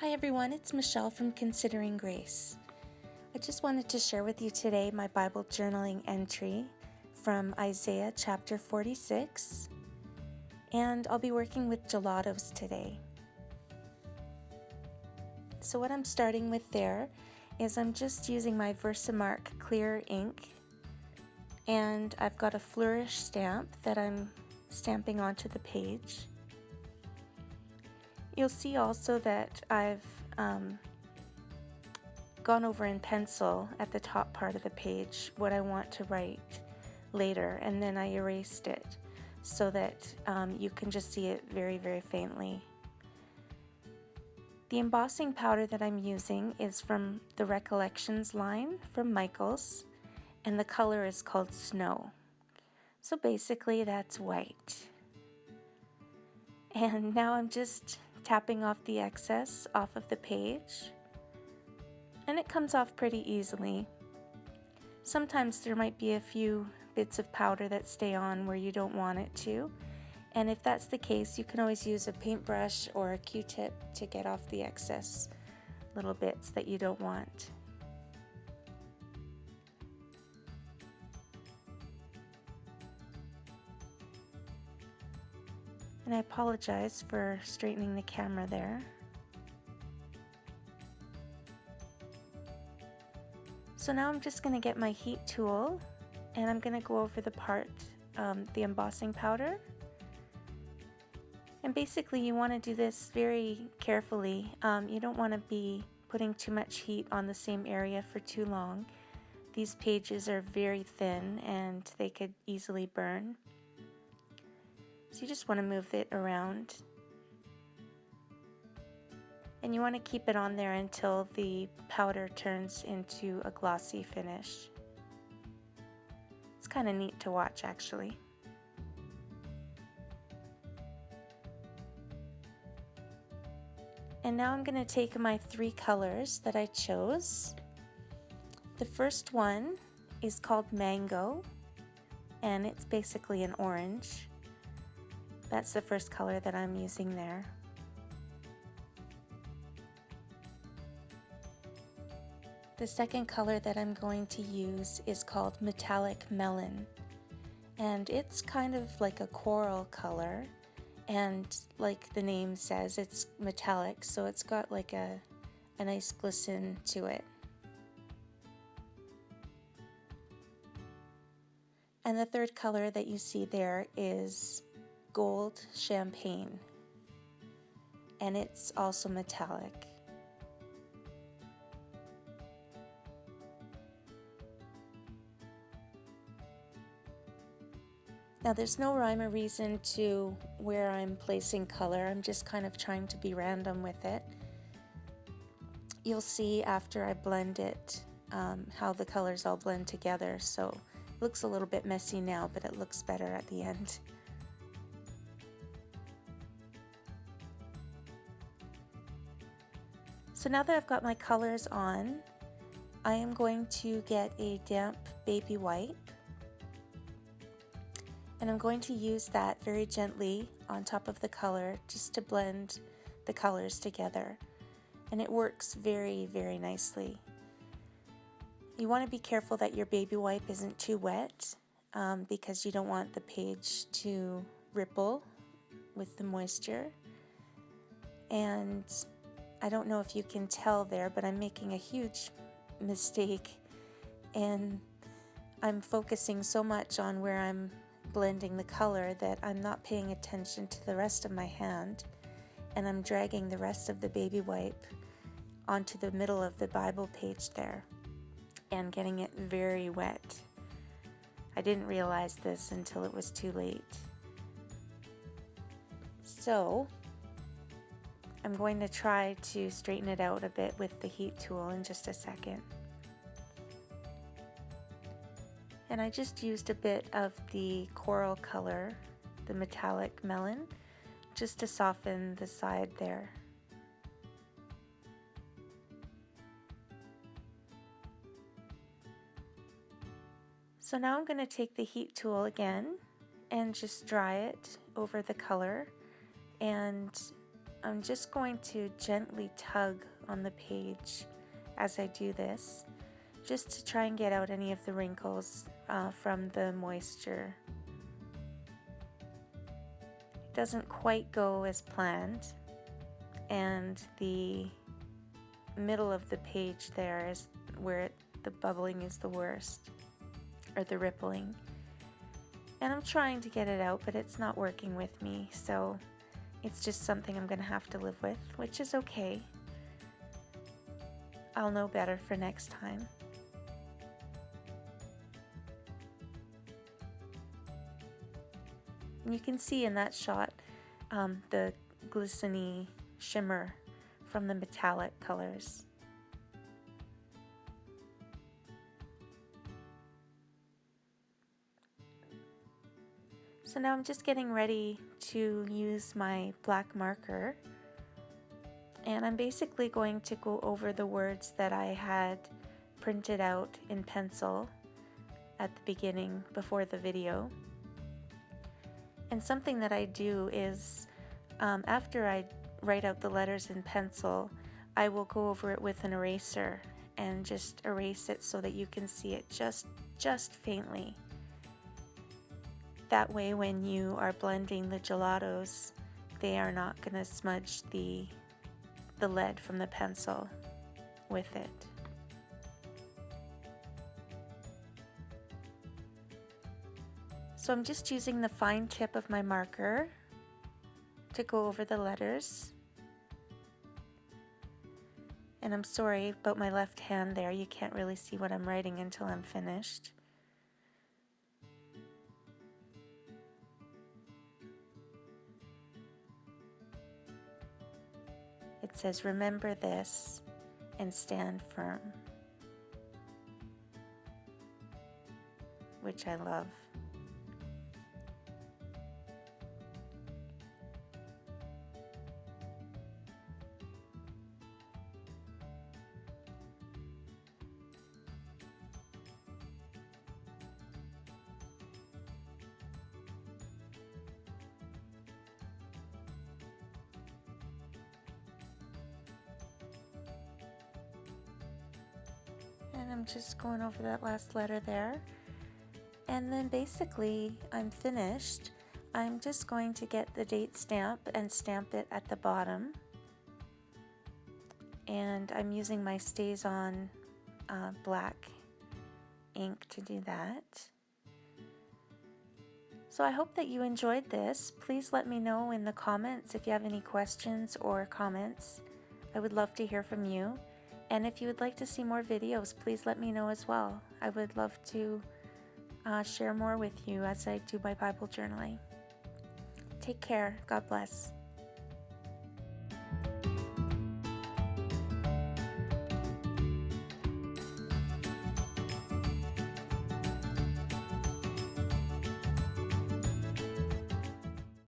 Hi everyone, it's Michelle from Considering Grace. I just wanted to share with you today my Bible journaling entry from Isaiah chapter 46, and I'll be working with gelatos today. So what I'm starting with there is I'm just using my Versamark clear ink, and I've got a flourish stamp that I'm stamping onto the page. You'll see also that I've gone over in pencil at the top part of the page what I want to write later, and then I erased it so that you can just see it very, very faintly. The embossing powder that I'm using is from the Recollections line from Michaels, and the color is called Snow. So basically that's white. And now I'm just tapping off the excess off of the page, and it comes off pretty easily. Sometimes there might be a few bits of powder that stay on where you don't want it to, and if that's the case, you can always use a paintbrush or a Q-tip to get off the excess little bits that you don't want. And I apologize for straightening the camera there. So now I'm just going to get my heat tool, and I'm going to go over the part, the embossing powder. And basically you want to do this very carefully. You don't want to be putting too much heat on the same area for too long. These pages are very thin and they could easily burn. So you just want to move it around. And you want to keep it on there until the powder turns into a glossy finish. It's kind of neat to watch, actually. And now I'm going to take my 3 colors that I chose. The first one is called Mango, and it's basically an orange. That's the first color that I'm using there. The second color that I'm going to use is called Metallic Melon, and it's kind of like a coral color, and like the name says, it's metallic, so it's got like a nice glisten to it. And the third color that you see there is Gold Champagne, and it's also metallic. Now there's no rhyme or reason to where I'm placing color. I'm just kind of trying to be random with it. You'll see after I blend it how the colors all blend together. So it looks a little bit messy now, but it looks better at the end. So now that I've got my colors on, I am going to get a damp baby wipe. And I'm going to use that very gently on top of the color just to blend the colors together. And it works very, very nicely. You want to be careful that your baby wipe isn't too wet because you don't want the page to ripple with the moisture. And I don't know if you can tell there, but I'm making a huge mistake, and I'm focusing so much on where I'm blending the color that I'm not paying attention to the rest of my hand, and I'm dragging the rest of the baby wipe onto the middle of the Bible page there and getting it very wet. I didn't realize this until it was too late. So I'm going to try to straighten it out a bit with the heat tool in just a second. And I just used a bit of the coral color, the metallic melon, just to soften the side there. So now I'm going to take the heat tool again and just dry it over the color, and I'm just going to gently tug on the page as I do this, just to try and get out any of the wrinkles from the moisture. It doesn't quite go as planned, and the middle of the page there is where the bubbling is the worst, or the rippling. And I'm trying to get it out, but it's not working with me, so it's just something I'm going to have to live with, which is okay. I'll know better for next time. And you can see in that shot the glistening shimmer from the metallic colors. So now I'm just getting ready to use my black marker, and I'm basically going to go over the words that I had printed out in pencil at the beginning before the video. And something that I do is after I write out the letters in pencil, I will go over it with an eraser and just erase it so that you can see it just faintly. That way when you are blending the gelatos, they are not going to smudge the lead from the pencil with it. So I'm just using the fine tip of my marker to go over the letters. And I'm sorry about my left hand there, you can't really see what I'm writing until I'm finished. It says, "Remember this and stand firm," which I love. And I'm just going over that last letter there. And then basically I'm finished. I'm just going to get the date stamp and stamp it at the bottom. And I'm using my Stays On black ink to do that. So I hope that you enjoyed this. Please let me know in the comments if you have any questions or comments. I would love to hear from you. And if you would like to see more videos, please let me know as well. I would love to share more with you as I do my Bible journaling. Take care. God bless.